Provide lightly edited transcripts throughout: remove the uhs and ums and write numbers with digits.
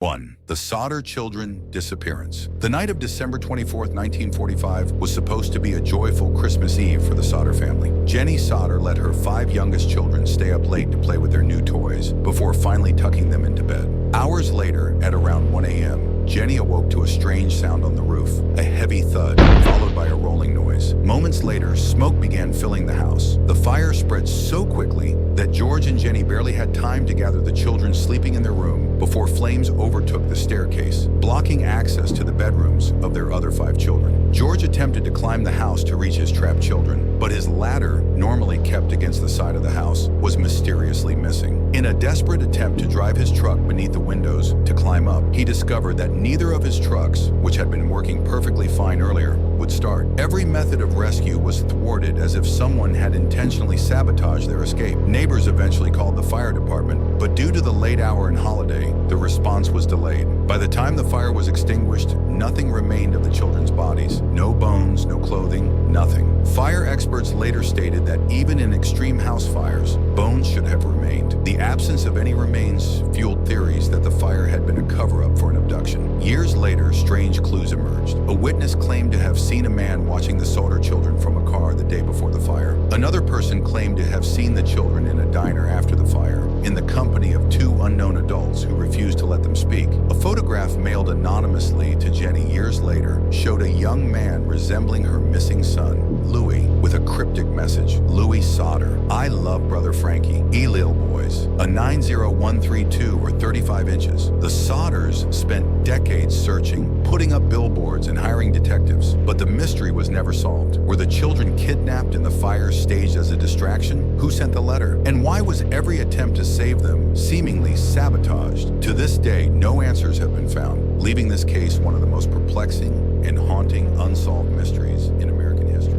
1. The Sodder Children Disappearance. The night of December 24, 1945 was supposed to be a joyful Christmas Eve for the Sodder family. Jenny Sodder let her 5 youngest children stay up late to play with their new toys before finally tucking them into bed. Hours later, at around 1 a.m., Jenny awoke to a strange sound on the roof, a heavy thud, followed by a rolling noise. Moments later, smoke began filling the house. The fire spread so quickly that George and Jenny barely had time to gather the children sleeping in their room before flames overtook the staircase, blocking access to the bedrooms of their other 5 children. George attempted to climb the house to reach his trapped children, but his ladder, normally kept against the side of the house, was mysteriously missing. In a desperate attempt to drive his truck beneath the windows to climb up, he discovered that neither of his trucks, which had been working perfectly fine earlier, would start. Every method of rescue was thwarted as if someone had intentionally sabotaged their escape. Neighbors eventually called the fire department, but due to the late hour and holiday, the response was delayed. By the time the fire was extinguished, nothing remained of the children's bodies. No bones, no clothing, nothing. Fire experts later stated that even in extreme house fires, bones should have remained. The absence of any remains fueled theories that the fire had been a cover-up for an abduction. Years later, strange clues emerged. A witness claimed to have seen a man watching the Sodder children from a car the day before the fire. Another person claimed to have seen the children in a diner after the fire, in the company of 2 unknown adults who refused to let them speak. A photograph mailed anonymously to Jenny years later showed a young man resembling her missing son, Louis, with a cryptic message. Louis Sodder, I love brother Frankie. Lil boys. A 90132 or 35 inches. The Sodders spent decades searching, putting up billboards and hiring detectives, but the mystery was never solved. Were the children kidnapped and the fire staged as a distraction? Who sent the letter? And why was every attempt to save them seemingly sabotaged? To this day, no answers have been found, leaving this case one of the most perplexing and haunting unsolved mysteries in American history.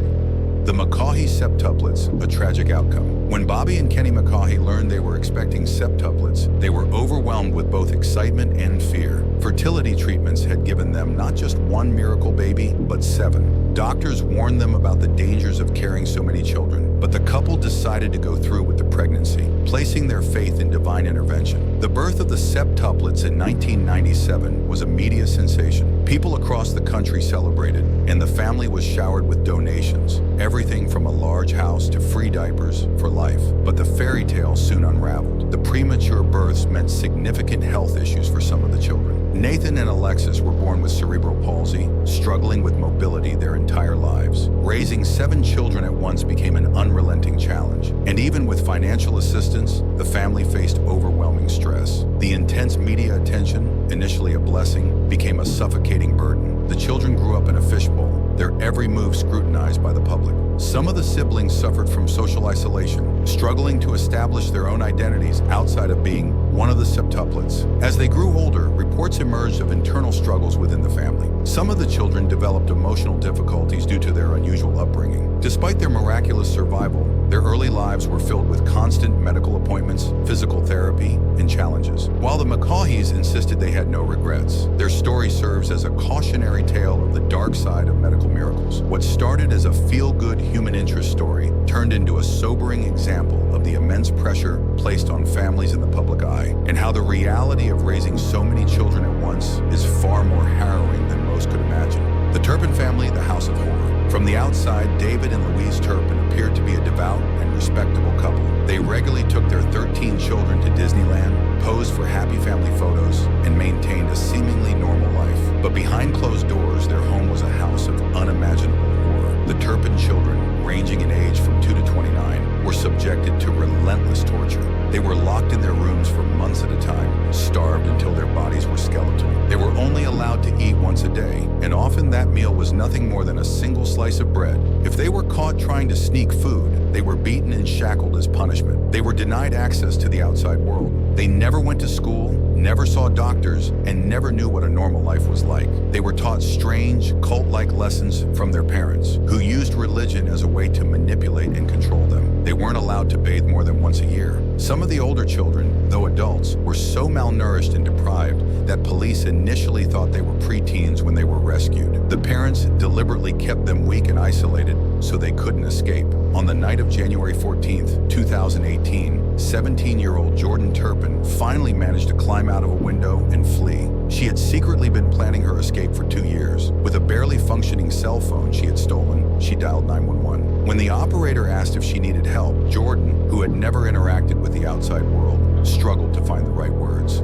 The McCaughey Septuplets, a tragic outcome. When Bobby and Kenny McCaughey learned they were expecting septuplets, they were overwhelmed with both excitement and fear. Fertility treatments had given them not just 1 miracle baby, but 7. Doctors warned them about the dangers of carrying so many children, but the couple decided to go through with the pregnancy, placing their faith in divine intervention. The birth of the septuplets in 1997 was a media sensation. People across the country celebrated, and the family was showered with donations, everything from a large house to free diapers for life. But the fairy tale soon unraveled. The premature births meant significant health issues for some of the children. Nathan and Alexis were born with cerebral palsy, struggling with mobility their entire lives. Raising 7 children at once became an unrelenting challenge, and even with financial assistance, the family faced overwhelming stress. The intense media attention, initially a blessing, became a suffocating burden. The children grew up in a fishbowl, their every move scrutinized by the public. Some of the siblings suffered from social isolation, struggling to establish their own identities outside of being one of the septuplets. As they grew older, reports emerged of internal struggles within the family. Some of the children developed emotional difficulties due to their unusual upbringing. Despite their miraculous survival, their early lives were filled with constant medical appointments, physical therapy, and challenges. While the McCaughey's insisted they had no regrets, their story serves as a cautionary tale of the dark side of medical miracles. What started as a feel-good human interest story turned into a sobering example of the immense pressure placed on families in the public eye, and how the reality of raising so many children at once is far more harrowing than most could imagine. The Turpin family, the house of horror. From the outside, David and Louise Turpin appeared to be a devout and respectable couple. They regularly took their 13 children to Disneyland, posed for happy family photos, and maintained a seemingly normal life. But behind closed doors, their home was a house of unimaginable horror. The Turpin children, ranging in age from 2 to 29, were subjected to relentless torture. They were locked in their rooms for months at a time, starved until their bodies were skeletal. They were only allowed to eat once a day, and often that meal was nothing more than a single slice of bread. If they were caught trying to sneak food, they were beaten and shackled as punishment. They were denied access to the outside world. They never went to school, never saw doctors, and never knew what a normal life was like. They were taught strange, cult-like lessons from their parents, who used religion as a way to manipulate and control them. They weren't allowed to bathe more than once a year. Some of the older children, though adults, were so malnourished and deprived that police initially thought they were preteens when they were rescued. The parents deliberately kept them weak and isolated so they couldn't escape. On the night of January 14th, 2018, 17-year-old Jordan Turpin finally managed to climb out of a window and flee. She had secretly been planning her escape for 2 years. With a barely functioning cell phone she had stolen, she dialed 911. When the operator asked if she needed help, Jordan, who had never interacted with the outside world, struggled to find the right words.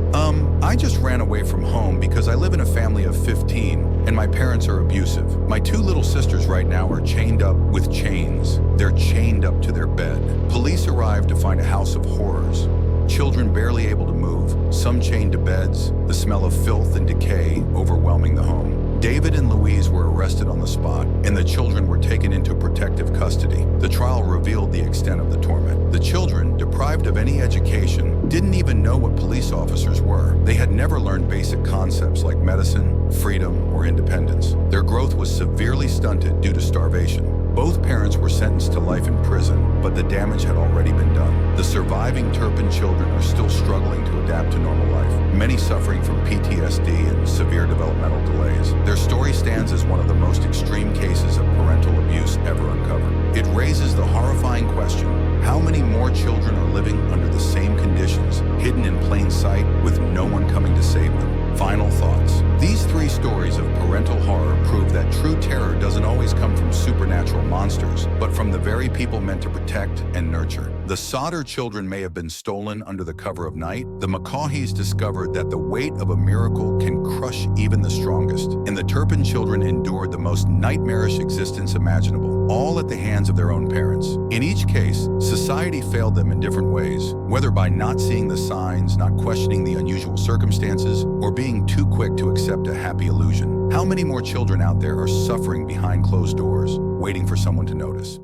I just ran away from home because I live in a family of 15 and my parents are abusive. My 2 little sisters right now are chained up with chains. They're chained up to their bed. Police arrived to find a house of horrors. Children barely able to move, some chained to beds, the smell of filth and decay overwhelming the home. David and Louise were arrested on the spot, and the children were taken into protective custody. The trial revealed the extent of the torment. The children, deprived of any education, didn't even know what police officers were. They had never learned basic concepts like medicine, freedom, or independence. Their growth was severely stunted due to starvation. Both parents were sentenced to life in prison, but the damage had already been done. The surviving Turpin children are still struggling to adapt to normal life, many suffering from PTSD and severe developmental delays. Their story stands as one of the most extreme cases of parental abuse ever uncovered. It raises the horrifying question, how many more children are living under the same conditions, hidden in plain sight, with no one coming to save them? Final thoughts. These 3 stories of parental horror prove that true terror doesn't always come from supernatural monsters, but from the very people meant to protect and nurture. The Sodder children may have been stolen under the cover of night. The McCaughey's discovered that the weight of a miracle can crush even the strongest. And the Turpin children endured the most nightmarish existence imaginable, all at the hands of their own parents. In each case, society failed them in different ways, whether by not seeing the signs, not questioning the unusual circumstances, or being too quick to accept a happy illusion. How many more children out there are suffering behind closed doors, waiting for someone to notice?